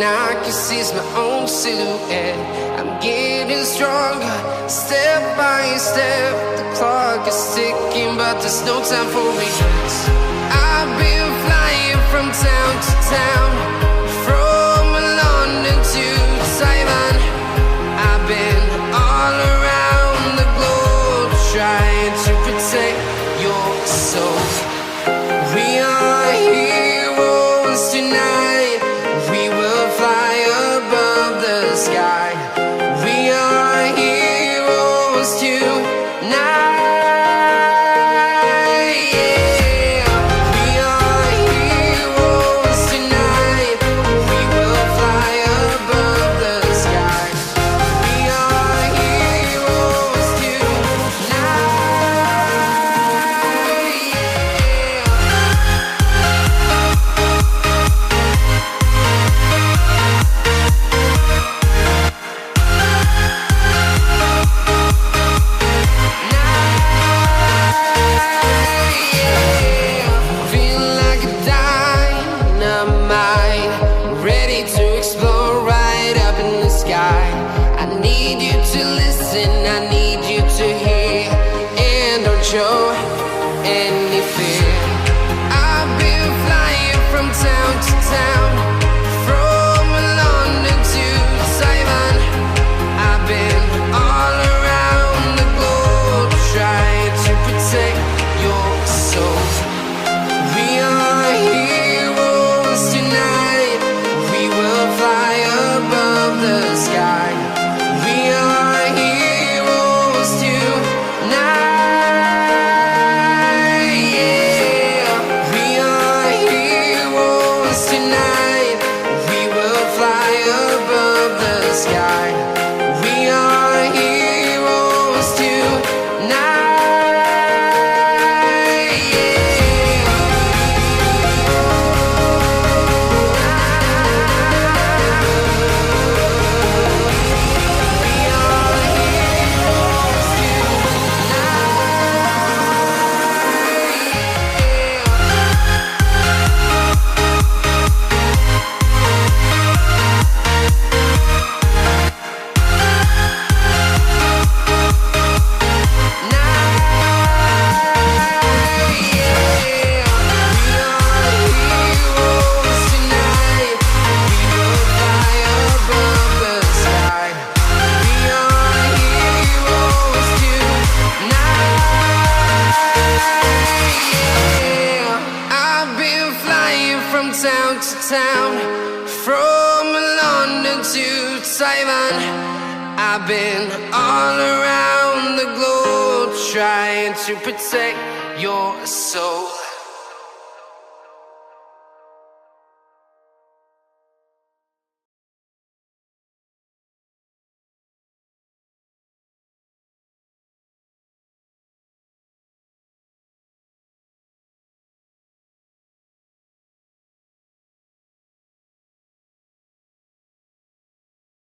and I can see my own silhouette. I'm getting stronger, step by step. The clock is ticking, but there's no time for regrets. I've been flying from town to town, from London to Taiwan. I've been all around the globe, trying to protect your soul. We are heroes tonight. We will fly above the sky. We are heroes tonight. Show any fear. I've been flying from town to town, from London to Taiwan. I've been all around the globe, trying to protect your soul. We are heroes tonight. We will fly above the sky. We are heroes tonight. Town to town, from London to Taiwan. I've been all around the globe, trying to protect your soul.